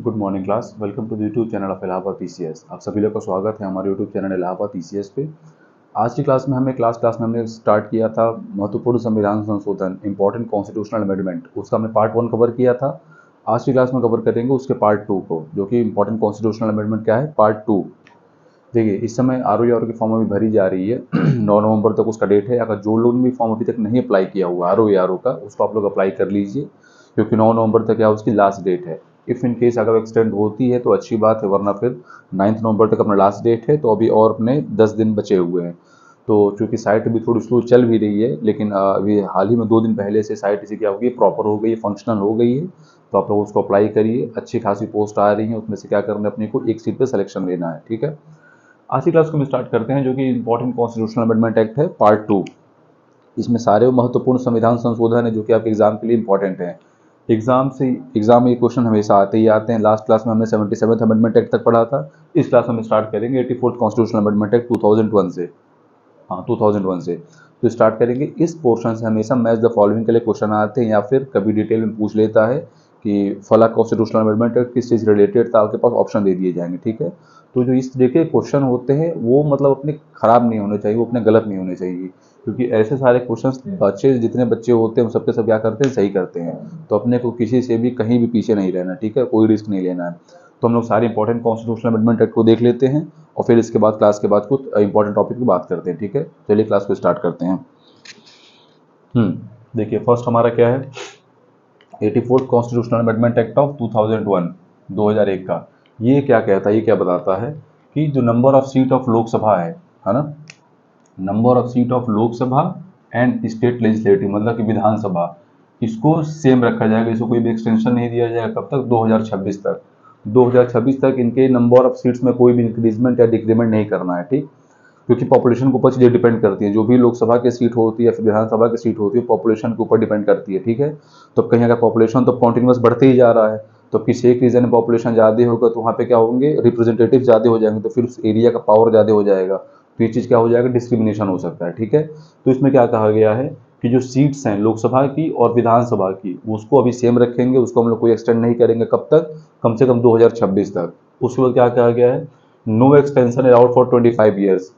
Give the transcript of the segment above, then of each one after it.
Good morning class. Welcome to the YouTube channel of Allahabad PCS. आप सभी लोग का स्वागत है हमारे यूट्यूब चैनल इलाहाबाद पीसीएस पे। आज की क्लास में हमने स्टार्ट किया था महत्वपूर्ण संविधान संशोधन, इंपॉर्टेंट कॉन्स्टिट्यूशनल अमेंडमेंट। उसका हमने पार्ट 1 कवर किया था। आज की क्लास में कवर करेंगे उसके पार्ट 2 को, जो कि इंपॉर्टेंट कॉन्स्टिट्यूशनल अमेंडमेंट क्या है, पार्ट 2। देखिए, इस समय आर की फॉर्म अभी भरी जा रही है 9 नवंबर तक उसका डेट है। अगर जो लोग भी फॉर्म अभी तक नहीं अप्लाई किया हुआ आर का, उसको आप लोग अप्लाई कर लीजिए, क्योंकि 9 नवंबर तक क्या उसकी लास्ट डेट है। इफ़ इन केस अगर एक्सटेंड होती है तो अच्छी बात है, वरना फिर 9 नवंबर तक अपना लास्ट डेट है। तो अभी और अपने 10 दिन बचे हुए हैं। तो चूँकि साइट अभी थोड़ी स्लो चल भी रही है, लेकिन अभी हाल ही में 2 दिन पहले से साइट इसी क्या हो गई, प्रॉपर हो गई है, फंक्शनल हो गई है। तो आप लोग उसको अप्लाई करिए। अच्छी खासी पोस्ट आ रही है, उसमें से क्या करना है, अपने को एक सीट पर सिलेक्शन लेना है। ठीक है, आज की क्लास को हम स्टार्ट करते हैं, जो कि इंपॉर्टेंट कॉन्स्टिट्यूशनल अमेंडमेंट एक्ट है, पार्ट 2। इसमें सारे महत्वपूर्ण संविधान संशोधन है जो कि आपके एग्जाम के लिए इंपॉर्टेंट है। एग्जाम में ये क्वेश्चन हमेशा आते ही आते हैं। लास्ट क्लास में हमने 77th अमेंडमेंट एक्ट तक पढ़ा था। इस क्लास में हम स्टार्ट करेंगे 84th कॉन्स्टिट्यूशनल अमेंडमेंट एक्ट 2001 से। हाँ, 2001 से तो स्टार्ट करेंगे। इस पोर्शन से हमेशा मैच द फॉलोइंग के लिए क्वेश्चन आते हैं, या फिर कभी डिटेल में पूछ लेता है कि फला कॉन्स्टिट्यूशनल अमेंडमेंट एक्ट किस चीज़ रिलेटेड था, आपके पास ऑप्शन दे दिए जाएंगे। ठीक है, तो जो इस देखिए क्वेश्चन होते हैं वो मतलब अपने खराब नहीं होने चाहिए, वो अपने गलत नहीं होने चाहिए, क्योंकि ऐसे सारे क्वेश्चंस बच्चे जितने बच्चे होते हैं वो सबके सब क्या करते हैं, सही करते हैं। तो अपने को किसी से भी कहीं भी पीछे नहीं रहना। ठीक है, कोई रिस्क नहीं लेना है। तो हम लोग सारे इंपॉर्टेंट कॉन्स्टिट्यूशनल अमेंडमेंट एक्ट को देख लेते हैं, और फिर इसके बाद क्लास के बाद कुछ इंपॉर्टेंट टॉपिक की बात करते हैं। ठीक है, चलिए क्लास को स्टार्ट करते हैं। देखिए, फर्स्ट हमारा क्या है, 84th constitutional amendment act of 2001, 2001 का। ये क्या कहता है, ये क्या बताता है कि जो number of seat of Lok Sabha है ना, number of seat of Lok Sabha and state legislative, मतलब कि विधानसभा, इसको सेम रखा जाएगा। इसको कोई भी एक्सटेंशन नहीं दिया जाएगा। कब तक? 2026 तक। 2026 तक इनके नंबर ऑफ सीट्स में कोई भी इंक्रीजमेंट या डिक्रीमेंट नहीं करना है। ठीक, क्योंकि पॉपुलेशन के ऊपर चीज़ें डिपेंड करती हैं। जो भी लोकसभा की सीट होती है या फिर विधानसभा की सीट होती है, पॉपुलेशन के ऊपर डिपेंड करती है। ठीक है, तो कहीं अगर पॉपुलेशन तो कॉन्टिन्यूस बढ़ते ही जा रहा है, तो किसी एक रीजन में पॉपुलेशन ज़्यादा होगा तो वहाँ पे क्या होंगे, रिप्रेजेंटेटिव ज़्यादा हो जाएंगे, तो फिर उस एरिया का पावर ज़्यादा हो जाएगा। तो ये चीज़ क्या हो जाएगा, डिस्क्रिमिनेशन हो सकता है। ठीक है, तो इसमें क्या कहा गया है कि जो सीट्स हैं लोकसभा की और विधानसभा की, उसको अभी सेम रखेंगे, उसको हम लोग कोई एक्सटेंड नहीं करेंगे। कब तक? कम से कम 2026 तक। उसके बाद क्या कहा गया है, no extension allowed for 25 years.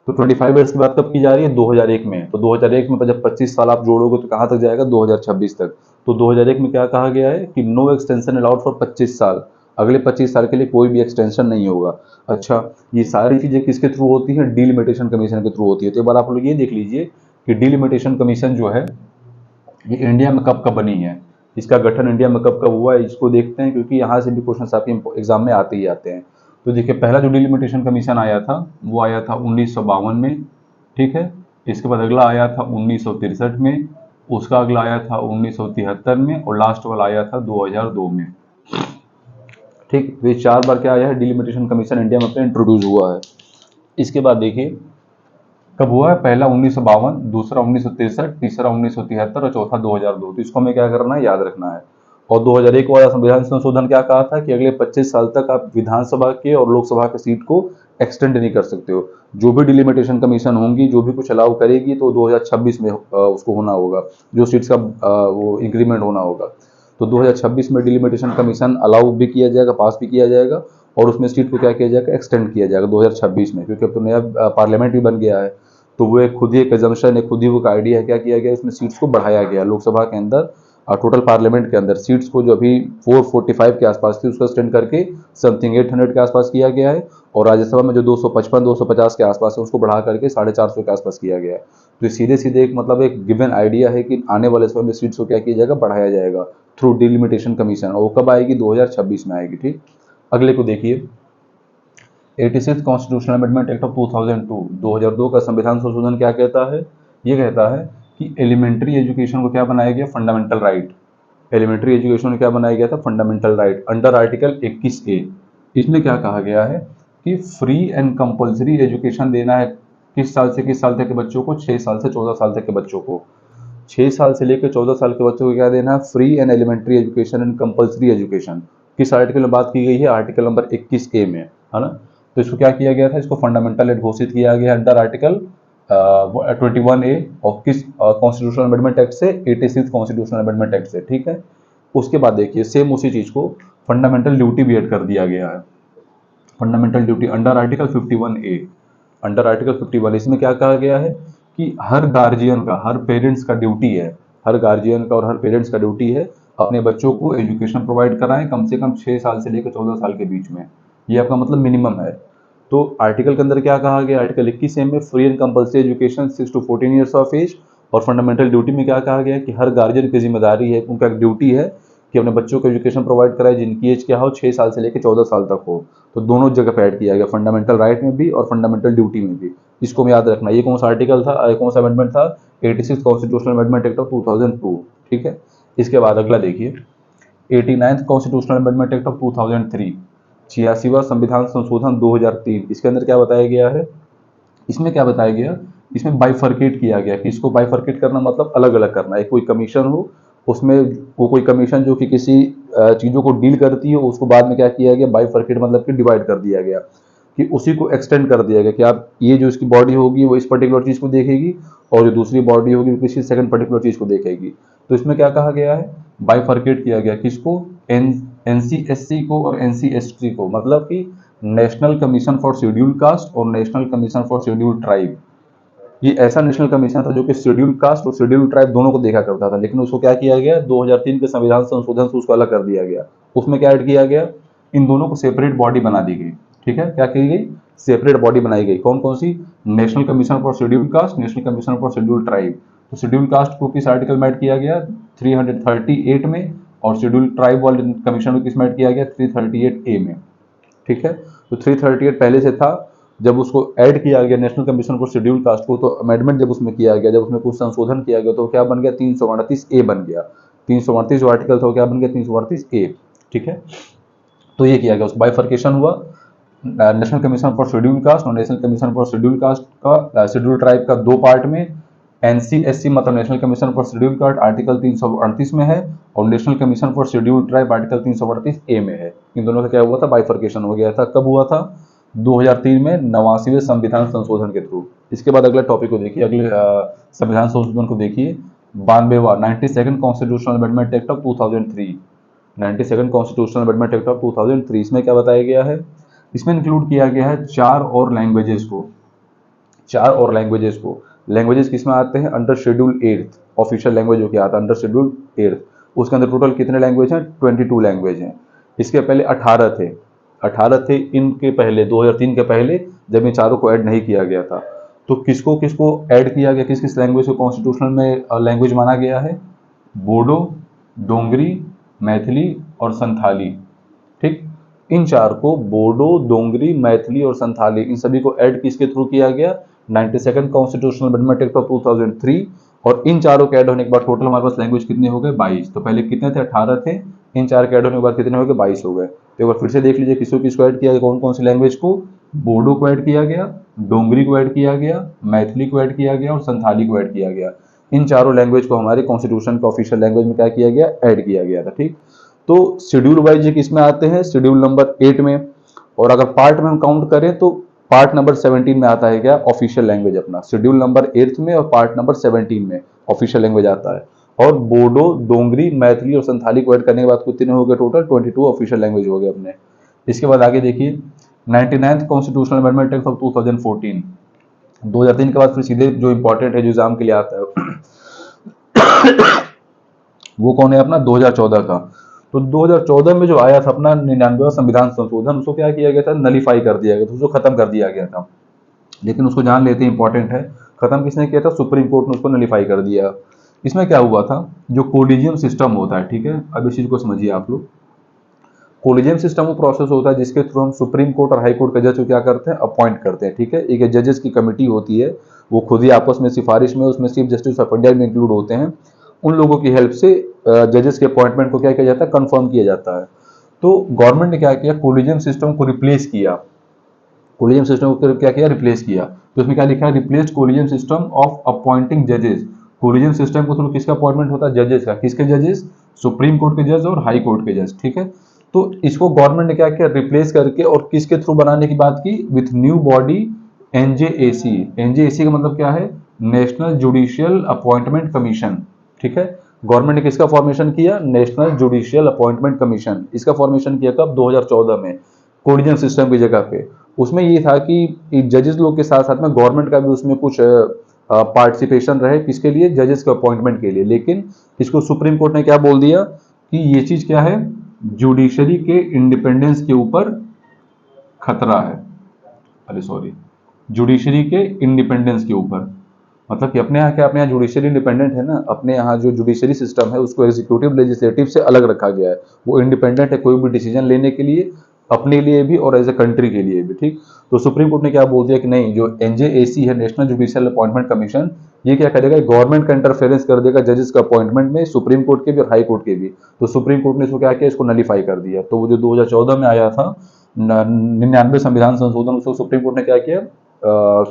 तो 25 ईयर्स की बात कब की जा रही है? 2001 में। तो 2001 में जब 25 साल आप जोड़ोगे तो कहाँ तक जाएगा? 2026 तक। तो 2001 में क्या कहा गया है कि नो एक्सटेंशन अलाउड फॉर 25 साल। अगले 25 साल के लिए कोई भी एक्सटेंशन नहीं होगा। अच्छा, ये सारी चीज़ें किसके थ्रू होती हैं? डीलिमिटेशन कमीशन के थ्रू होती है। तो एक बार आप लोग ये देख लीजिए कि डीलिमिटेशन कमीशन जो है ये इंडिया में कब कब बनी है, इसका गठन इंडिया में कब कब हुआ है, इसको देखते हैं, क्योंकि यहाँ से भी क्वेश्चन आपके एग्जाम में आते ही आते हैं। तो देखिए, पहला जो डिलिमिटेशन कमीशन आया था वो आया था 1952 में। ठीक है, इसके बाद अगला आया था 1963 में, उसका अगला आया था 1973 में, और लास्ट वाला आया था 2002 में। ठीक, तो ये 4 बार क्या आया है, डिलिमिटेशन कमीशन इंडिया में अपने इंट्रोड्यूस हुआ है। इसके बाद देखिए कब हुआ है, पहला 1952, दूसरा 1963, तीसरा 1973 और चौथा 2002। तो इसको हमें क्या करना है, याद रखना है। और 2001 वाला संविधान संशोधन क्या कहा था कि अगले 25 साल तक आप विधानसभा के और लोकसभा के सीट को एक्सटेंड नहीं कर सकते हो। जो भी डिलिमिटेशन कमीशन होंगी, जो भी कुछ अलाउ करेगी, तो 2026 में उसको होना होगा, जो सीट्स का वो इंक्रीमेंट होना होगा। तो 2026 में डिलिमिटेशन कमीशन अलाउ भी किया जाएगा, पास भी किया जाएगा, और उसमें सीट को क्या किया जाएगा, एक्सटेंड किया जाएगा 2026 में, क्योंकि अब तो नया पार्लियामेंट भी बन गया है। तो वो एक खुद ही एक एजम्पशन है, खुद ही वो एक आइडिया है। क्या किया गया, इसमें सीट्स को बढ़ाया गया लोकसभा के अंदर और टोटल पार्लियामेंट के अंदर सीट्स को, जो अभी 445 के आसपास थी, उसको एक्सटेंड करके समथिंग 800 के आसपास किया गया है। और राज्यसभा में जो 255 250 के आसपास है, उसको बढ़ा करके 450 के आसपास किया गया है। तो सीधे सीधे एक मतलब एक गिवन आइडिया है कि आने वाले समय में सीट्स को क्या किया जाएगा, बढ़ाया जाएगा थ्रू डिलिमिटेशन कमीशन। और वो कब आएगी? 2026 में आएगी। ठीक, अगले को देखिए, 86th constitutional amendment act of 2002, 2002 का संविधान संशोधन क्या कहता है? ये कहता है कि एलिमेंट्री एजुकेशन को क्या बनाया गया, फंडामेंटल राइट। एलिमेंट्री एजुकेशन को क्या बनाया गया था, fundamental right, under article 21A। इसमें क्या कहा गया है कि फ्री एंड कंपल्सरी एजुकेशन देना है किस साल से किस साल तक के बच्चों को? 6 साल से 14 साल तक के बच्चों को। 6 साल से लेकर 14 साल के बच्चों को क्या देना है? Free and elementary education and compulsory education. किस आर्टिकल में बात की गई है? आर्टिकल नंबर 21A में, है ना। तो इसको क्या किया गया था, इसको फंडामेंटल राइट घोषित किया गया अंडर आर्टिकल 21A और किस कॉन्स्टिट्यूशनल अमेंडमेंट एक्ट से? 86th कॉन्स्टिट्यूशनल अमेंडमेंट एक्ट से। ठीक है, उसके बाद देखिए सेम उसी चीज को फंडामेंटल ड्यूटी भी ऐड कर दिया गया है। Fundamental duty under article 51A, under article 51 इसमें क्या कहा गया है कि हर गार्जियन का, हर पेरेंट्स का ड्यूटी है, हर गार्जियन का और हर पेरेंट्स का ड्यूटी है अपने बच्चों को एजुकेशन प्रोवाइड कराएं कम से कम 6 साल से लेकर 14 साल के बीच में। ये आपका मतलब मिनिमम है। तो आर्टिकल के अंदर क्या कहा गया, आर्टिकल 21A में free and compulsory education 6 to 14 years of age, और फंडामेंटल ड्यूटी में क्या कहा गया कि हर गार्जियन की जिम्मेदारी है, उनका ड्यूटी है कि अपने बच्चों को एजुकेशन प्रोवाइड कराए जिनकी एज क्या हो 6 साल से लेकर 14 साल तक हो। तो दोनों जगह पे ऐड किया गया, फंडामेंटल राइट में भी और फंडामेंटल ड्यूटी में भी। इसको याद रखना। ये कौन सा आर्टिकल था, कौन सा अमेंडमेंट था, 86 कॉन्स्टिट्यूशनल अमेंडमेंट एक्ट ऑफ 2002। ठीक है, इसके बाद अगला देखिए 89th constitutional amendment act of 2003, 86वां संविधान संशोधन 2003। इसके अंदर क्या बताया गया है, इसमें क्या बताया गया, इसमें बाइफर्केट किया गया कि इसको बाइफर्केट करना मतलब अलग अलग करना है। कोई कमीशन हो उसमें वो कोई कमीशन जो कि किसी चीज़ों को डील करती है, उसको बाद में क्या किया गया, बाइफर्केट मतलब कि डिवाइड कर दिया गया, कि उसी को एक्सटेंड कर दिया गया कि आप ये जो इसकी बॉडी होगी वो इस पर्टिकुलर चीज़ को देखेगी और जो दूसरी बॉडी होगी वो किसी सेकंड पर्टिकुलर चीज़ को देखेगी। तो इसमें क्या कहा गया है, बाइफर्केट किया गया किसको, NCSC को और NCST को, मतलब कि national commission for scheduled caste और national commission for scheduled tribe. ये ऐसा नेशनल कमीशन था जो कि शेड्यूल्ड कास्ट और शेड्यूल्ड ट्राइब दोनों को देखा करता था, लेकिन उसको क्या किया गया, 2003 के संविधान संशोधन से उसको अलग कर दिया गया। उसमें क्या ऐड किया गया, इन दोनों को सेपरेट बॉडी बना दी गई। ठीक है, क्या की गई, सेपरेट बॉडी बनाई गई। कौन कौन सी, national commission for scheduled caste, national commission for scheduled tribe. तो शेड्यूल्ड कास्ट को किस आर्टिकल में ऐड किया गया, 338 में, और शेड्यूल्ड ट्राइब वाले कमीशन को किस में ऐड किया गया, 338A में। ठीक है, तो 338 पहले से था, जब उसको ऐड किया गया national commission for scheduled caste को, तो अमेंडमेंट जब उसमें किया गया, जब उसमें कुछ संशोधन किया गया, तो क्या बन गया, 338A बन गया। 338 जो आर्टिकल था वो क्या बन गया, 338A। ठीक है, तो ये किया गया, उस बाइफर्केशन हुआ national commission for scheduled caste और national commission for scheduled caste का, शेड्यूल्ड ट्राइब का दो पार्ट में। NCSC मतलब national commission for scheduled caste article 338 में है, और national commission for scheduled tribe article 338A में है। इन दोनों का क्या हुआ था, बाइफर्केशन हो गया था। कब हुआ था, 2003 में 89वें संविधान संशोधन के थ्रू। इसके बाद अगला टॉपिक को देखिए, अगले संविधान संशोधन को देखिए, 92वां 92nd constitutional amendment act of 2003, 92nd constitutional amendment act of 2003। इसमें क्या बताया गया है, इसमें इंक्लूड किया गया है 4 और लैंग्वेजेस को, 4 और लैंग्वेजेस को। लैंग्वेजेस किसमें आते हैं, अंडर शेड्यूल 8 ऑफिशियल लैंग्वेज जो कि आता है अंडर शेड्यूल 8, उसके अंदर टोटल कितने लैंग्वेज हैं, 22 लैंग्वेज हैं। इसके पहले 18 थे इनके पहले, 2003 के पहले, जब इन चारों को ऐड नहीं किया गया था। तो किसको किसको ऐड किया गया, किस किस लैंग्वेज को कॉन्स्टिट्यूशनल में लैंग्वेज माना गया है, बोडो, डोंगरी, मैथिली और संथाली। ठीक, इन चार को, बोडो, डोंगरी, मैथिली और संथाली, इन सभी को ऐड किसके थ्रू किया गया, 92nd constitutional amendment act of 2003। और इन चारों के ऐड होने के बाद टोटल हमारे पास लैंग्वेज कितने हो गए, 22। तो पहले कितने थे, 18 थे, इन चार के ऐड होने के बाद कितने हो गए, 22 हो गए। तो एक बार फिर से देख लीजिए किसको किसको ऐड किया गया, कौन कौन सी लैंग्वेज को, बोडो को ऐड किया गया, डोंगरी को ऐड किया गया, मैथिली को ऐड किया गया और संथाली को ऐड किया गया। इन चारों लैंग्वेज को हमारे कॉन्स्टिट्यूशन का ऑफिशियल लैंग्वेज में क्या किया गया, ऐड किया गया था। ठीक, तो शेड्यूल वाइज ये किसमें आते हैं, शेड्यूल नंबर 8 में। और अगर पार्ट में हम काउंट करें तो पार्ट नंबर 17 में आता है क्या, ऑफिशियल लैंग्वेज अपना, शेड्यूल नंबर 8 में और पार्ट नंबर 17 में ऑफिशियल लैंग्वेज आता है। और बोडो, डोंगरी, मैथिली और संथाली को ऐड करने के बाद कितने हो गए, टोटल 22 ऑफिशियल लैंग्वेज हो गए अपने। इसके बाद आगे देखिए 99th constitutional amendment act of 2014, 2003 के बाद फिर सीधे जो इंपॉर्टेंट है, जो एग्जाम के लिए आता है वो कौन है अपना, 2014 का। तो 2014 में जो आया था अपना 99वां संविधान संशोधन, उसको क्या किया गया था, नलीफाई कर दिया गया था, उसको खत्म कर दिया गया था। लेकिन उसको जान लेते हैं, इंपॉर्टेंट है, खत्म किसने किया था, सुप्रीम कोर्ट ने उसको नलीफाई कर दिया। इसमें क्या हुआ था, जो कोलिजियम सिस्टम होता है, ठीक है, अब इस चीज को समझिए आप लोग। कोलिजियम सिस्टम वो प्रोसेस होता है जिसके थ्रू हम सुप्रीम कोर्ट और हाई कोर्ट के जज को क्या करते हैं, अपॉइंट करते हैं। ठीक है, एक जजेस की कमेटी होती है, वो खुद ही आपस में सिफारिश में, उसमें चीफ जस्टिस ऑफ इंडिया में इंक्लूड होते हैं। उन लोगों की हेल्प से जजेस के अपॉइंटमेंट को क्या किया जाता है, कंफर्म किया जाता है। तो गवर्नमेंट ने क्या किया, कोलिजियम सिस्टम को रिप्लेस किया, कोलिजियम सिस्टम को क्या किया, रिप्लेस किया। तो उसमें क्या लिखा है, replace collegium system of appointing जजेस। कोलिजियम सिस्टम को थ्रू किसका अपॉइंटमेंट होता है, जजेस का। किसके जजेस, सुप्रीम कोर्ट के जज और हाई कोर्ट के जज। ठीक है, तो इसको गवर्नमेंट ने क्या किया, रिप्लेस करके, और किसके थ्रू बनाने की बात की, with new body NJAC। NJAC का मतलब क्या है, नेशनल जुडिशियल अपॉइंटमेंट कमीशन। ठीक है, गवर्नमेंट ने किसका फॉर्मेशन किया? National judicial appointment commission. इसका फॉर्मेशन किया कब? 2014 में, कोलिजियम सिस्टम की जगह पे। उसमें ये था कि जजेस लोग के साथ साथ में गवर्नमेंट का भी उसमें कुछ पार्टिसिपेशन रहे, किसके लिए? जजेस के अपॉइंटमेंट के लिए। लेकिन इसको सुप्रीम कोर्ट ने क्या बोल दिया कि ये चीज क्या है? जुडिशरी के इंडिपेंडेंस के ऊपर खतरा है। अरे सॉरी, जुडिशरी के इंडिपेंडेंस के ऊपर, मतलब कि अपने यहाँ क्या, अपने यहाँ जुडिशरी इंडिपेंडेंट है ना, अपने यहाँ जो जुडिशरी सिस्टम है उसको एग्जीक्यूटिव लेजिस्लेटिव से अलग रखा गया है। वो इंडिपेंडेंट है कोई भी डिसीजन लेने के लिए, अपने लिए भी और एज ए कंट्री के लिए भी, ठीक। तो सुप्रीम कोर्ट ने क्या बोल दिया कि नहीं, जो एनजेएसी है, नेशनल जुडिशियल अपॉइंटमेंट कमीशन, ये क्या करेगा? गवर्नमेंट का इंटरफेरेंस कर देगा जजेस का अपॉइंटमेंट में, सुप्रीम कोर्ट के भी और हाई कोर्ट के भी। तो सुप्रीम कोर्ट ने इसको क्या किया? इसको नलीफाई कर दिया। तो वो जो 2014 में आया था 99 संविधान संशोधन, उसको सुप्रीम कोर्ट ने क्या किया?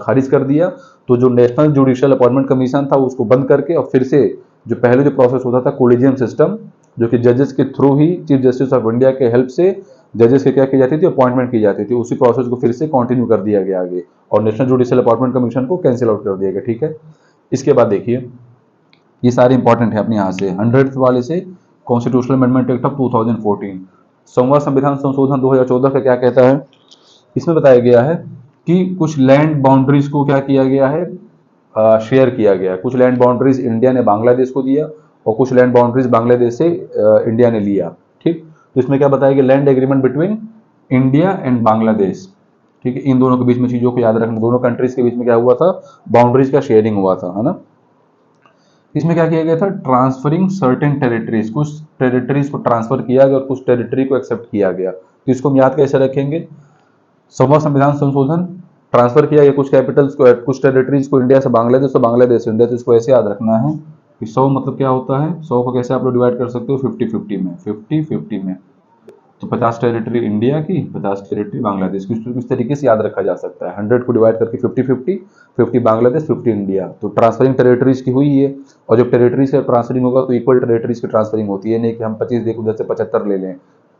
खारिज कर दिया। तो जो नेशनल जुडिशियल अपॉइंटमेंट कमीशन था उसको बंद करके, और फिर से जो पहले जो प्रोसेस होता था कोलिजियम सिस्टम, जो कि जजेस के through he, chief justice of India के हेल्प से जजेस के क्या की जाती थी? अपॉइंटमेंट की जाती थी। उसी प्रोसेस को फिर से कंटिन्यू कर दिया गया आगे, और नेशनल जुडिशियल अपॉइंटमेंट कमीशन को कैंसिल आउट कर दिया गया, ठीक है। इसके बाद देखिए, ये सारे इंपॉर्टेंट है अपने यहाँ से 100th वाले से, कॉन्स्टिट्यूशनल अमेंडमेंट एक्ट ऑफ 2014। 100वां संविधान संशोधन 2014 का क्या कहता है? इसमें बताया गया है कि कुछ लैंड बाउंड्रीज को क्या किया गया है? शेयर किया गया। कुछ लैंड बाउंड्रीज इंडिया ने बांग्लादेश को दिया, और कुछ लैंड बाउंड्रीज बांग्लादेश से इंडिया ने लिया, ठीक। तो इसमें क्या बताया गया? Land agreement between India and Bangladesh, ठीक है। इन दोनों के बीच में चीजों को याद रखना, दोनों कंट्रीज के बीच में क्या हुआ था? बाउंड्रीज का शेयरिंग हुआ था, है ना। इसमें क्या किया गया था? ट्रांसफरिंग सर्टेन टेरिटरीज, कुछ टेरिटरीज को ट्रांसफर किया गया और कुछ टेरिटरी को एक्सेप्ट किया गया। तो इसको हम याद कैसे रखेंगे? 100वां संविधान संशोधन, ट्रांसफर किया गया कुछ कैपिटल्स को, कुछ टेरिटरीज को इंडिया से बांग्लादेश, तो बांग्लादेश से इंडिया। तो इसको ऐसे याद रखना है कि 100 मतलब क्या होता है? 100 को कैसे आप लोग डिवाइड कर सकते हो? 50-50 में, 50-50 में। तो 50 टेरिटरी इंडिया की, 50 टेरिटरी बांग्लादेश की। किस तरीके से याद रखा जा सकता है? 100 को डिवाइड करके 50-50, 50 बांग्लादेश, 50 इंडिया। तो ट्रांसफरिंग टेरिटरीज की हुई है, और जब टेरिटरीज का ट्रांसफरिंग होगा तो इक्वल टेरिटरीज की ट्रांसफरिंग होती है, नहीं कि हम 25 देख उधर से 75 ले लें।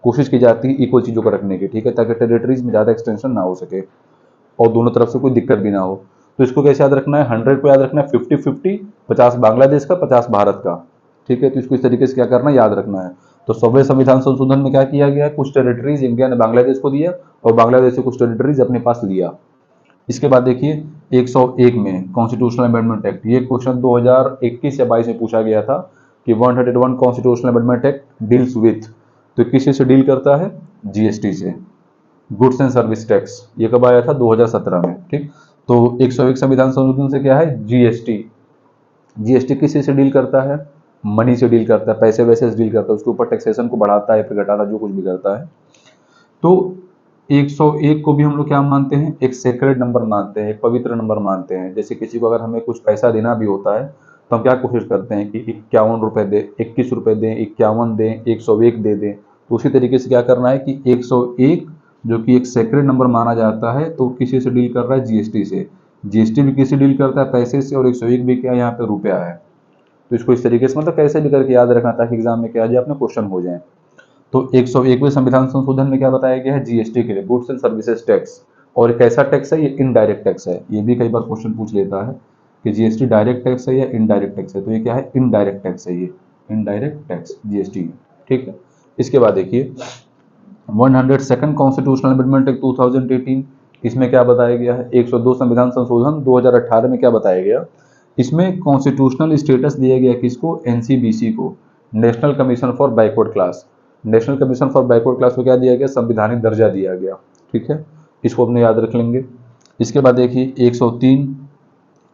कोशिश की जाती है इक्वल चीजों को रखने की, ठीक है, ताकि टेरिटरीज में ज्यादा एक्सटेंशन ना हो सके और दोनों तरफ से कोई दिक्कत भी ना हो। तो इसको कैसे याद रखना है? 100 को याद रखना है 50-50, 50 बांग्लादेश का, 50 भारत का, ठीक है। तो इसको इस तरीके से क्या करना है? याद रखना है। तो 100वें संविधान संशोधन में क्या किया गया है? कुछ टेरिटरीज इंडिया ने बांग्लादेश को दिया, और बांग्लादेश से कुछ टेरिटरीज अपने पास लिया। इसके बाद देखिए 101 में कॉन्स्टिट्यूशनल अमेंडमेंट एक्ट, ये क्वेश्चन 2021 या 22 में पूछा गया था कि 101 constitutional amendment act deals with, तो किसी से डील करता है? जीएसटी से, गुड्स एंड सर्विस टैक्स। ये कब आया था? 2017 में, ठीक। तो 101 संविधान संशोधन से क्या है? जीएसटी। जीएसटी किसी से डील करता है? मनी से डील करता है, पैसे वैसे से डील करता है, उसके ऊपर टैक्सेशन को बढ़ाता है फिर घटाता है, जो कुछ भी करता है। तो 101 को भी हम लोग क्या मानते हैं? एक सेक्रेड नंबर मानते हैं, एक पवित्र नंबर मानते हैं। जैसे किसी को अगर हमें कुछ पैसा देना भी होता है तो हम क्या कोशिश करते हैं कि 51 रुपए दें, 21 रुपए दें, 51 दें, 101 दे दें। तो उसी तरीके से क्या करना है कि 101 जो कि एक सेक्रेड नंबर माना जाता है, तो किसी से डील कर रहा है? जीएसटी से। जीएसटी भी किसी डील करता है? पैसे से। और 101 भी क्या, यहाँ पे रुपया है। तो इसको इस तरीके से मतलब कैसे भी करके याद रखना ताकि एग्जाम में क्या आ जाए, अपने क्वेश्चन हो जाए। तो 101वें संविधान संशोधन में क्या बताया गया है? जीएसटी के लिए, गुड्स एंड सर्विसेज टैक्स। और एक ऐसा टैक्स है, ये इनडायरेक्ट टैक्स है। ये भी कई बार क्वेश्चन पूछ लेता है कि जीएसटी डायरेक्ट टैक्स है या इनडायरेक्ट टैक्स है। तो ये क्या है? इनडायरेक्ट टैक्स है, ये इनडायरेक्ट टैक्स जीएसटी, ठीक है। इसके बाद देखिए 102nd कॉन्स्टिट्यूशनल अमेंडमेंट एक्ट 2018, इसमें क्या बताया गया है? 102 संविधान संशोधन 2018 में क्या बताया गया? इसमें कॉन्स्टिट्यूशनल स्टेटस दिया गया किसको? एनसीबीसी को, national commission for backward class. National commission for backward class को क्या दिया गया? संवैधानिक दर्जा दिया गया, ठीक है। इसको अपने याद रख लेंगे। इसके बाद देखिए 103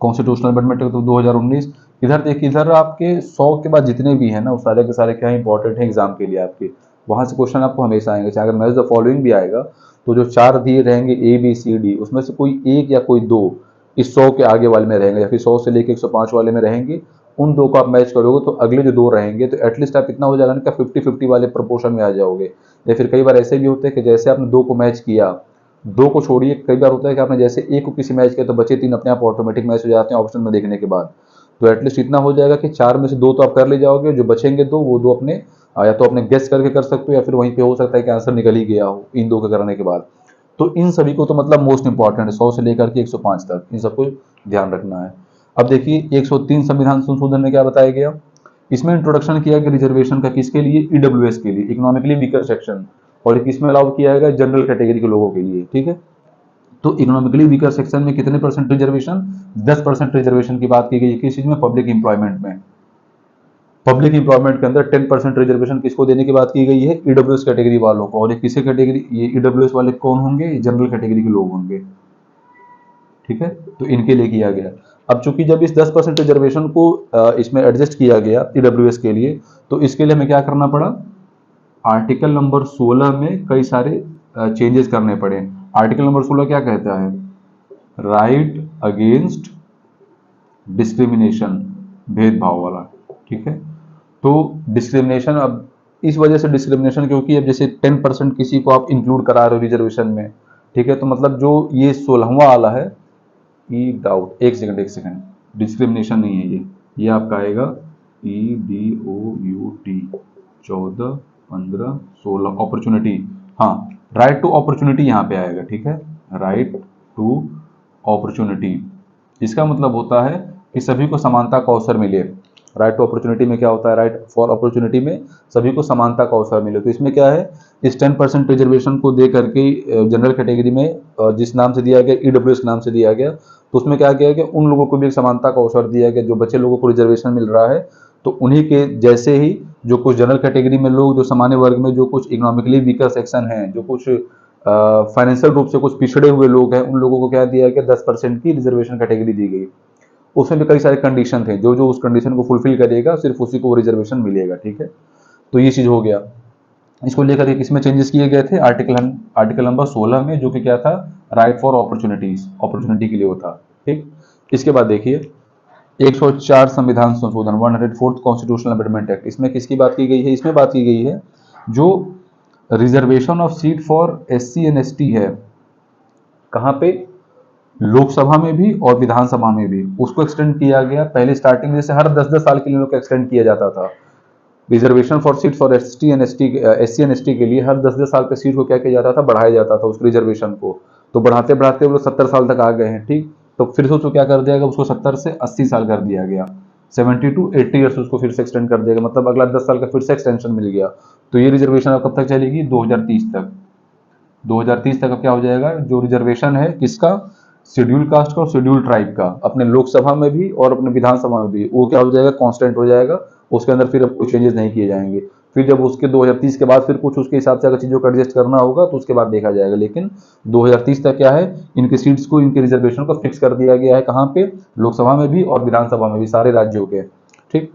कॉन्स्टिट्यूशनल अमेंडमेंट एक्ट 2019। इधर देखिए, इधर आपके 100 के बाद जितने भी हैं ना, वो सारे के सारे क्या इंपॉर्टेंट है एग्जाम के लिए आपके। वहां से क्वेश्चन आपको हमेशा आएंगे, चाहे अगर मैच द फॉलोइंग भी आएगा तो जो 4 दिए रहेंगे ए बी सी डी, उसमें से कोई एक या कोई दो इस 100 के आगे वाले में रहेंगे, या फिर 100 से लेकर 105 वाले में रहेंगे। उन दो को आप मैच करोगे तो अगले जो दो रहेंगे तो एटलीस्ट आप इतना हो जाएगा ना, 50-50 वाले प्रोपोर्शन में आ जाओगे। या फिर कई बार ऐसे भी होते हैं कि जैसे आपने दो को मैच किया, दो को छोड़िए, कई बार होता है कि आपने जैसे एक को किसी मैच किया तो बचे 3 अपने आप ऑटोमेटिक मैच हो जाते हैं ऑप्शन में देखने के बाद। तो एटलीस्ट इतना हो जाएगा कि 4 में से 2 तो आप कर ले जाओगे, जो बचेंगे दो वो दो अपने या तो अपने गेस करके कर सकते हो, या फिर वहीं पे हो सकता है कि आंसर निकल ही गया हो इन दो के करने के बाद। तो इन सभी को तो मतलब मोस्ट इंपॉर्टेंट है, 100 से लेकर के 105 तक इन सबको ध्यान रखना है। अब देखिए 103 संविधान संशोधन में क्या बताया गया? इसमें इंट्रोडक्शन किया गया रिजर्वेशन का किसके लिए, ईडब्ल्यूएस के लिए, इकोनॉमिकली वीकर सेक्शन, और किसमें अलाउ किया गया, जनरल कैटेगरी के लोगों के लिए, ठीक है। तो इकोनॉमिकली वीकर सेक्शन में कितने परसेंट रिजर्वेशन, 10% रिजर्वेशन की बात की गई है। किस चीज में, पब्लिक इंप्लॉयमेंट में। पब्लिक इंप्लॉयमेंट के अंदर 10% रिजर्वेशन किसको देने की बात की गई है, ईडब्ल्यूएस कैटेगरी वालों को। और ये किसे कैटेगरी, ये ईडब्ल्यूएस वाले कौन होंगे, जनरल कैटेगरी के लोग होंगे, ठीक है। तो इनके लिए किया गया। अब चूंकि जब इस 10% रिजर्वेशन को इसमें एडजस्ट किया गया ईडब्ल्यूएस के लिए, तो इसके लिए हमें क्या करना पड़ा, आर्टिकल नंबर 16 में कई सारे चेंजेस करने पड़े। आर्टिकल नंबर 16 क्या कहता है, राइट अगेंस्ट डिस्क्रिमिनेशन, भेदभाव वाला, ठीक है। तो डिस्क्रिमिनेशन, अब इस वजह से डिस्क्रिमिनेशन क्योंकि अब जैसे 10% किसी को आप इंक्लूड करा रहे हो रिजर्वेशन में, ठीक है, तो मतलब जो ये 16वां वाला है, ई डाउट, एक सेकंड, डिस्क्रिमिनेशन नहीं है ये आपका आएगा EDOUT 14, 15, 16 अपॉर्चुनिटी, हाँ, राइट टू अपॉर्चुनिटी यहाँ पे आएगा, ठीक है, राइट टू अपॉर्चुनिटी। इसका मतलब होता है कि सभी को समानता का अवसर मिले। राइट टू अपॉर्चुनिटी में क्या होता है, राइट फॉर अपॉर्चुनिटी में सभी को समानता का अवसर मिले। तो इसमें क्या है, इस 10% रिजर्वेशन को दे करके जनरल कैटेगरी में जिस नाम से दिया गया, ईडब्ल्यूएस नाम से दिया गया, तो उसमें क्या किया गया, उन लोगों को भी एक समानता का अवसर दिया गया। जो बच्चे लोगों को रिजर्वेशन मिल रहा है, तो उन्हीं के जैसे ही जो कुछ जनरल कैटेगरी में लोग, जो सामान्य वर्ग में जो कुछ इकोनॉमिकली वीकर सेक्शन है, जो कुछ फाइनेंशियल रूप से कुछ पिछड़े हुए लोग हैं, उन लोगों को क्या दिया गया, 10% की रिजर्वेशन कैटेगरी दी गई। उसमें भी कई सारे कंडीशन थे, जो जो उस कंडीशन को फुलफिल करेगा सिर्फ उसी को रिजर्वेशन मिलेगा, ठीक है। तो ये चीज हो गया। इसको लेकर के किसमें चेंजेस किए गए थे, आर्टिकल नंबर 16 में, जो कि क्या था, राइट फॉर अपॉर्चुनिटीज, अपॉर्चुनिटी के लिए होता, ठीक। इसके बाद देखिए 104 संविधान संशोधन, 104th कॉन्स्टिट्यूशनल अमेंडमेंट एक्ट, इसमें किसकी बात की गई है, इसमें बात की गई है जो reservation of seat for SC and ST है, कहां पे, लोकसभा में भी और विधानसभा में भी, उसको एक्सटेंड किया गया। पहले स्टार्टिंग जैसे हर 10-10 साल के लिए लोग एक्सटेंड किया जाता था। Reservation for seat for SC and ST के लिए हर 10-10 साल पे सीट को क्या किया जाता था, बढ़ाया जाता था उस रिजर्वेशन को। तो बढ़ाते बढ़ाते वो लोग 70 साल तक आ गए हैं, ठीक। तो फिर से उसको क्या कर दिया गया, उसको 70 से 80 साल कर दिया गया, 70 to 80 ईयर्स उसको फिर से एक्सटेंड कर दिया गया, मतलब अगला 10 साल का फिर से एक्सटेंशन मिल गया। तो ये रिजर्वेशन अब कब तक चलेगी, 2030 तक। 2030 तक अब क्या हो जाएगा, जो रिजर्वेशन है किसका, शेड्यूल कास्ट का और शेड्यूल ट्राइब का, अपने लोकसभा में भी और अपने विधानसभा में भी, वो क्या हो जाएगा, कांस्टेंट हो जाएगा। उसके अंदर फिर अब कोई चेंजेस नहीं किए जाएंगे। फिर जब उसके 2030 के बाद फिर कुछ उसके हिसाब से अगर चीजों को एडजस्ट करना होगा तो उसके बाद देखा जाएगा। लेकिन 2030 तक क्या है, इनकी सीट्स को, इनके रिजर्वेशन को फिक्स कर दिया गया है, कहाँ पे, लोकसभा में भी और विधानसभा में भी, सारे राज्यों के, ठीक।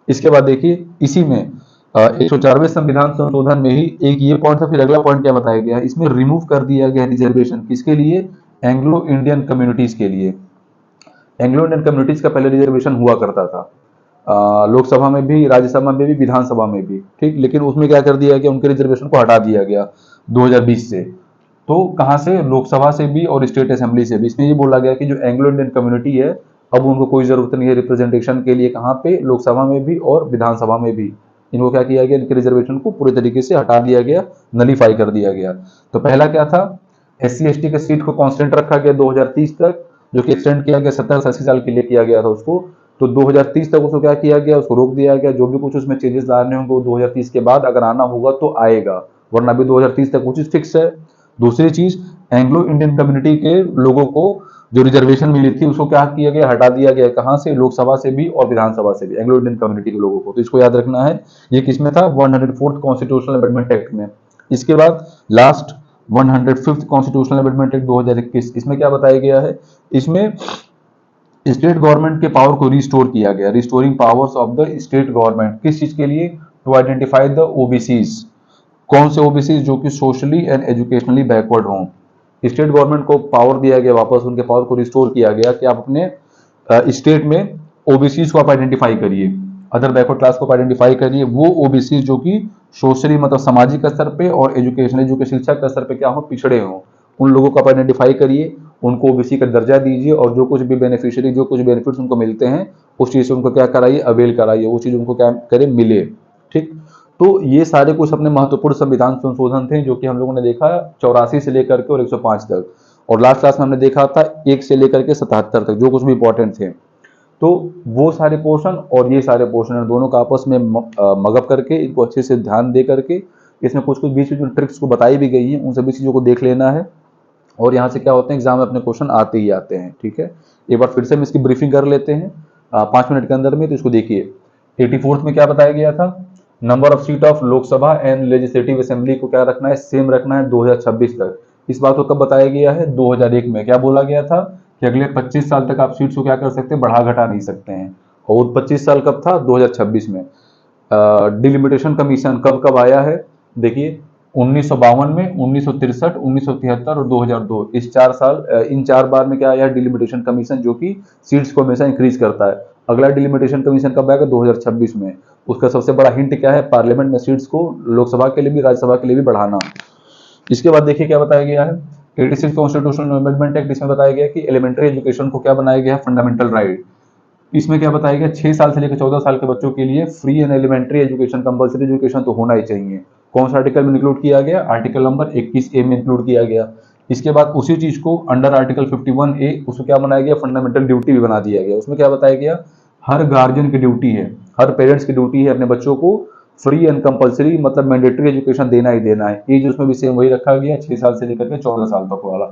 इसके बाद देखिए इसी में 104वें संविधान संशोधन में ही एक ये पॉइंट था। फिर अगला पॉइंट क्या बताया गया, इसमें रिमूव कर दिया गया रिजर्वेशन, किसके लिए, एंग्लो इंडियन कम्युनिटीज के लिए। एंग्लो इंडियन कम्युनिटीज का पहले रिजर्वेशन हुआ करता था, लोकसभा में भी, राज्यसभा में भी, विधानसभा में भी, ठीक। लेकिन उसमें क्या कर दिया गया, उनके रिजर्वेशन को हटा दिया गया 2020 से। तो कहां से, लोकसभा से भी और स्टेट असेंबली से भी। इसमें ये बोला गया कि जो एंग्लो इंडियन कम्युनिटी है, अब उनको कोई जरूरत नहीं है रिप्रेजेंटेशन के लिए, कहां पे, लोकसभा में भी और विधानसभा में भी। इनको क्या किया गया, इनके रिजर्वेशन को पूरे तरीके से हटा दिया गया, नलीफाई कर दिया गया। तो पहला क्या था, SC ST के सीट को कांस्टेंट रखा गया 2030 तक, जो कि एक्सटेंड किया गया 70 से 80 साल के लिए किया गया था उसको। तो 2030 तक उसको क्या किया गया, उसको रोक दिया गया। जो भी कुछ उसमें चेंजेस लाने होंगे वो 2030 के बाद अगर आना होगा तो आएगा, वरना अभी 2030 तक वो चीज फिक्स है। दूसरी चीज, एंग्लो इंडियन कम्युनिटी के लोगों को जो रिजर्वेशन मिली थी उसको क्या किया गया, हटा दिया गया, कहां से, लोकसभा से भी और विधानसभा से भी, एंग्लो इंडियन कम्युनिटी के लोगों को। तो इसको याद रखना है, ये किसमें था, 104th कॉन्स्टिट्यूशनल अमेंडमेंट एक्ट में। इसके बाद last 105th constitutional amendment act 2021, इसमें क्या बताया गया है, इसमें स्टेट गवर्नमेंट के पावर को रिस्टोर किया गया, restoring powers of the state government, किस चीज के लिए, टू आइडेंटिफाई द ओबीसीज। कौन से ओबीसीज, जो कि सोशली एंड एजुकेशनली बैकवर्ड हों। स्टेट गवर्नमेंट को पावर दिया गया, वापस उनके पावर को रिस्टोर किया गया कि आप अपने स्टेट में ओबीसीज को आप आइडेंटिफाई करिए, अदर बैकवर्ड क्लास को आइडेंटिफाई करिए, वो ओबीसी जो कि सोशली मतलब सामाजिक स्तर पे और एजुकेशनली, जो कि शिक्षा के स्तर पे क्या हो, पिछड़े हों, उन लोगों को आप आइडेंटिफाई करिए, उनको ओबीसी का दर्जा दीजिए, और जो कुछ भी बेनिफिशियरी, जो कुछ बेनिफिट्स उनको मिलते हैं उस चीज से उनको क्या कराइए, अवेल कराइए, वो चीज उनको क्या करे, मिले, ठीक। तो ये सारे कुछ अपने महत्वपूर्ण संविधान संशोधन थे जो कि हम लोगों ने देखा 84 से लेकर के और 105 तक, और लास्ट क्लास में हमने देखा था 1 से लेकर के 77 तक, जो कुछ भी इंपॉर्टेंट थे। तो वो सारे पोर्शन और ये सारे पोर्शन दोनों का आपस में मगअप करके इनको अच्छे से ध्यान दे करके इसमें कुछ कुछ बीच में ट्रिक्स को बताई भी गई हैं, उन सभी चीज़ों को देख लेना है। और यहाँ से क्या होते हैं, एग्जाम में अपने क्वेश्चन आते ही आते हैं। ठीक है, एक बार फिर से हम इसकी ब्रीफिंग कर लेते हैं 5 मिनट के अंदर में। तो इसको देखिए, 84th में क्या बताया गया था, number of seat of Lok Sabha and legislative assembly को क्या रखना है, सेम रखना है 2026 तक। इस बात को कब बताया गया है, 2001 में। क्या बोला गया था कि अगले 25 साल तक आप सीट्स को क्या कर सकते हैं, बढ़ा घटा नहीं सकते हैं। और 25 साल कब था, 2026 में। डिलिमिटेशन कमीशन कब कब आया है, देखिए 1952 में, 1963, 1973 और 2002, इस 4 साल, इन 4 बार में क्या आया है, डिलिमिटेशन कमीशन, जो कि सीट्स को हमेशा इंक्रीज करता है। अगला डिलिमिटेशन कमीशन कब आएगा, 2026 में। उसका सबसे बड़ा हिंट क्या है, पार्लियामेंट में सीट्स को लोकसभा के लिए भी राज्यसभा के लिए भी बढ़ाना। इसके बाद देखिए क्या बताया गया है, 86 कॉन्स्टिट्यूशनल अमेंडमेंट एक्ट, इसमें बताया गया कि एलिमेंट्री एजुकेशन को क्या बनाया गया है, फंडामेंटल राइट। इसमें क्या बताया गया, 6 साल से लेकर 14 साल के बच्चों के लिए free and elementary education, compulsory education तो होना ही चाहिए। कौन सा आर्टिकल में इंक्लूड किया गया, आर्टिकल नंबर 21A में इंक्लूड किया गया। इसके बाद उसी चीज को अंडर आर्टिकल 51A उसको क्या बनाया गया, फंडामेंटल ड्यूटी भी बना दिया गया। उसमें क्या बताया गया, हर गार्जियन की ड्यूटी है, हर पेरेंट्स की ड्यूटी है अपने बच्चों को फ्री एंड कंपलसरी, मतलब मैंडेटरी एजुकेशन देना ही देना है। एज उसमें भी सेम वही रखा गया, 6 साल से लेकर के 14 साल तक वाला।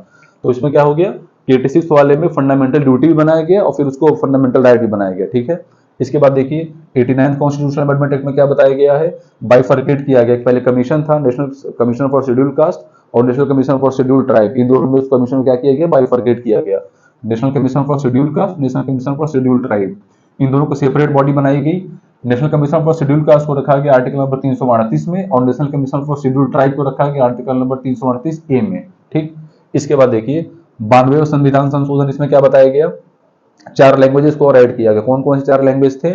तो इसमें क्या हो गया, 86 वाले में फंडामेंटल ड्यूटी भी बनाया गया और फिर उसको फंडामेंटल राइट भी बनाया गया। ठीक है, इसके बाद देखिए 89th कॉन्स्टिट्यूशनल अमेंडमेंट एक्ट में क्या बताया गया है, बाइफर्केट किया गया। पहले कमीशन था, national commission for schedule caste और national commission for schedule tribe, इन दोनों में उस कमीशन को क्या किया गया, बाइफर्केट किया गया। National commission for schedule caste, national commission for schedule tribe, इन दोनों को सेपरेट बॉडी बनाई गई। National commission for schedule caste को रखा गया आर्टिकल नंबर 338 में और national commission for schedule tribe को रखा गया आर्टिकल नंबर 338A में। ठीक, इसके बाद देखिए 92वें संविधान संशोधन, इसमें क्या बताया गया, 4 लैंग्वेजेस को और ऐड किया गया। कौन कौन से 4 लैंग्वेज थे,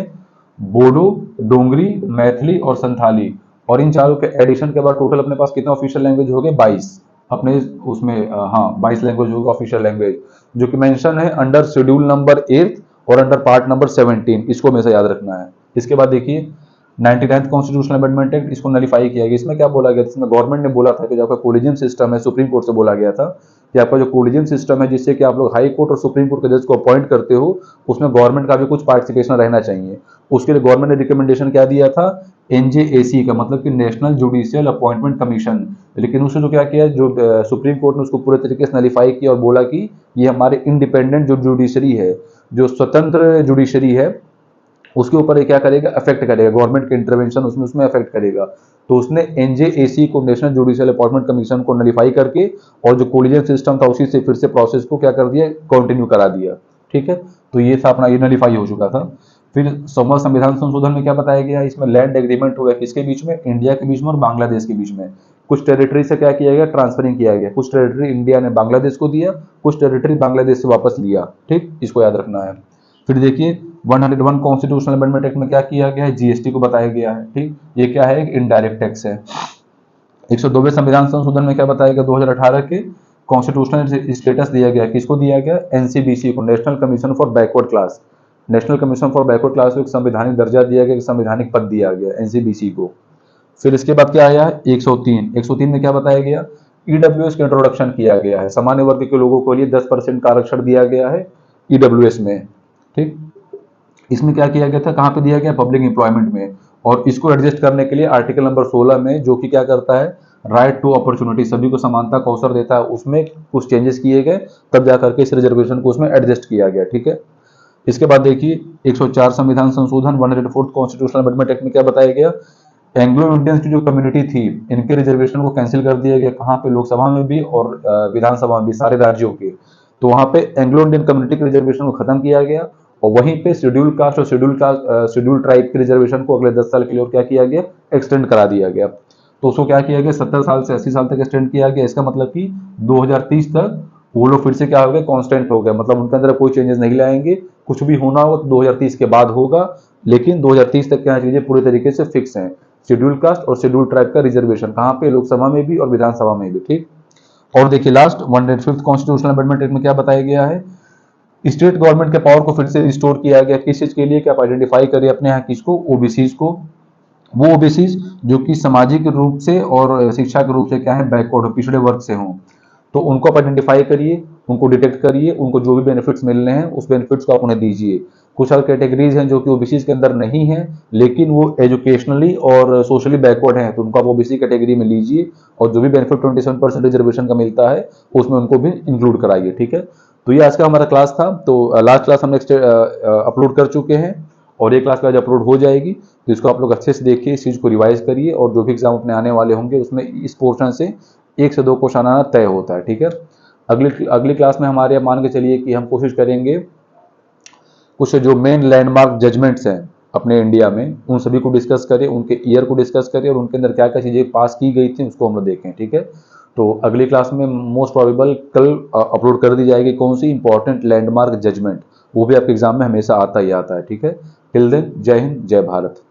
बोडो, डोंगरी, मैथिली और संथाली। और इन चारों के एडिशन के बाद टोटल अपने पास कितने ऑफिशियल लैंग्वेज हो गए, 22 अपने उसमें, हाँ 22 लैंग्वेज होगा ऑफिशियल लैंग्वेज, जो कि मेंशन है अंडर शेड्यूल नंबर 8 और अंडर पार्ट नंबर 17। इसको हमेशा याद रखना है। इसके बाद देखिए 99th कॉन्स्टिट्यूशनल अमेंडमेंट एक्ट, इसको नलीफाई किया गया। इसमें क्या बोला गया, इसमें गवर्नमेंट ने बोला था कि जो आपका कोलिजियम सिस्टम है, सुप्रीम कोर्ट से बोला गया था कि आपका जो कोलिजियम सिस्टम है, जिससे कि आप लोग हाई कोर्ट और सुप्रीम कोर्ट के जज को अपॉइंट करते हो, उसमें गवर्नमेंट का भी कुछ पार्टिसिपेशन रहना चाहिए। उसके लिए गवर्नमेंट ने रिकमेंडेशन क्या दिया था, NJAC का मतलब कि नेशनल जुडिशियल अपॉइंटमेंट कमीशन। लेकिन उसने जो क्या किया, जो सुप्रीम कोर्ट ने उसको पूरे तरीके से नलीफाई किया और बोला कि ये हमारे इंडिपेंडेंट जो जुडिशरी है, जो स्वतंत्र जुडिशरी है, उसके ऊपर ये क्या करेगा, अफेक्ट करेगा, गवर्नमेंट के इंटरवेंशन उसमें अफेक्ट करेगा। तो उसने NJAC को, नेशनल जुडिशियल अपॉइंटमेंट कमीशन को नलीफाई करके और जो कोलिजियम सिस्टम था उसी से फिर से प्रोसेस को क्या कर दिया, कंटिन्यू करा दिया। ठीक है, तो ये था अपना, ये नलीफाई हो चुका था। फिर 100वां संविधान संशोधन में क्या बताया गया, इसमें लैंड एग्रीमेंट हुआ किसके बीच में, इंडिया के बीच में और बांग्लादेश के बीच में। कुछ टेरिटरी से क्या किया गया, ट्रांसफरिंग किया गया। कुछ टेरिटरी इंडिया ने बांग्लादेश को दिया, कुछ टेरिटरी बांग्लादेश से वापस लिया। ठीक, इसको याद रखना है। फिर देखिए 101 कॉन्स्टिट्यूशनल अमेंडमेंट एक्ट में क्या किया गया है, GST को बताया गया है। ठीक, ये क्या है, एक इनडायरेक्ट टैक्स है। 102वें संविधान संशोधन में क्या बताया गया, 2018 के कॉन्स्टिट्यूशनल स्टेटस दिया गया, किसको दिया गया, NCBC को, national commission for backward class. National commission for backward class को एक संवैधानिक दर्जा दिया गया, एक संवैधानिक पद दिया गया NCBC को। फिर इसके बाद क्या आया, 103 में क्या बताया गया, EWS का इंट्रोडक्शन किया गया है। सामान्य वर्ग के लोगों के लिए 10% का आरक्षण दिया गया है EWS में। ठीक, इसमें क्या किया गया था, कहां पे दिया गया, पब्लिक एम्प्लॉयमेंट में। और इसको एडजस्ट करने के लिए आर्टिकल नंबर 16 में, जो कि क्या करता है, राइट टू अपॉर्चुनिटी, सभी को समानता का अवसर देता है, उसमें कुछ चेंजेस किए गए, तब जाकर के इस रिजर्वेशन को उसमें एडजस्ट किया गया। ठीक है, इसके बाद देखिए 104 संविधान संशोधन, 104th कॉन्स्टिट्यूशनल अमेंडमेंट एक्ट में क्या बताया गया, एंग्लो इंडियंस की जो कम्युनिटी थी, इनके रिजर्वेशन को कैंसिल कर दिया गया। कहाँ पे, लोकसभा में भी और विधानसभा में भी, सारे राज्यों के। तो वहां पे एंग्लो इंडियन कम्युनिटी के रिजर्वेशन को खत्म किया गया और वहीं पे शेड्यूल कास्ट और शेड्यूल ट्राइब के रिजर्वेशन को अगले 10 साल के लिए और क्या किया गया, एक्सटेंड करा दिया गया। तो उसको क्या किया गया, 70 साल से 80 साल तक एक्सटेंड किया गया। इसका मतलब कि 2030 तक वो लोग फिर से क्या हो गए, कांस्टेंट हो गए, मतलब उनके अंदर कोई चेंजेस नहीं लाएंगे। कुछ भी होना होगा तो 2030 के बाद होगा, लेकिन 2030 तक क्या चीजें पूरी तरीके से फिक्स हैं। शेड्यूल कास्ट और शेड्यूल ट्राइब का रिजर्वेशन कहाँ पे, लोकसभा में भी और विधानसभा में भी। ठीक, और देखिए last 105th constitutional amendment act में क्या बताया गया है, स्टेट गवर्नमेंट के पावर को फिर से रिस्टोर किया गया। किस चीज के लिए, कि आप आइडेंटिफाई करिए अपने यहाँ किसको, ओबीसीज को। वो ओबीसीज जो कि सामाजिक रूप से और शिक्षा के रूप से क्या है, बैकवर्ड, पिछड़े वर्ग से हों, तो उनको आप आइडेंटिफाई करिए उनको डिटेक्ट करिए, उनको जो भी बेनिफिट्स मिलने हैं उस बेनिफिट्स को आप उन्हें दीजिए। कुछ और कैटेगरीज हैं जो कि ओबीसी के अंदर नहीं है, लेकिन वो एजुकेशनली और सोशली बैकवर्ड हैं, तो उनको आप ओबीसी कैटेगरी में लीजिए और जो भी बेनिफिट 27% रिजर्वेशन का मिलता है उसमें उनको भी इंक्लूड कराइए। ठीक है, तो ये आज का हमारा क्लास था। तो लास्ट क्लास हम नेक्स्ट अपलोड कर चुके हैं और ये क्लास आज अपलोड हो जाएगी, तो इसको आप लोग अच्छे से देखिए, इस चीज़ को रिवाइज करिए और जो भी एग्जाम अपने आने वाले होंगे उसमें इस पोर्शन से 1 से 2 क्वेश्चन आना तय होता है। ठीक है, अगली क्लास में हमारे मान के चलिए कि हम कोशिश करेंगे कुछ जो मेन लैंडमार्क जजमेंट्स हैं अपने इंडिया में उन सभी को डिस्कस करें, उनके ईयर को डिस्कस करें और उनके अंदर क्या क्या चीज़ें पास की गई थी उसको हम लोग देखें। ठीक है, तो अगली क्लास में मोस्ट प्रोबेबल कल अपलोड कर दी जाएगी कौन सी इंपॉर्टेंट लैंडमार्क जजमेंट, वो भी आपके एग्जाम में हमेशा आता ही आता है। ठीक है, टिल देन जय हिंद जय भारत।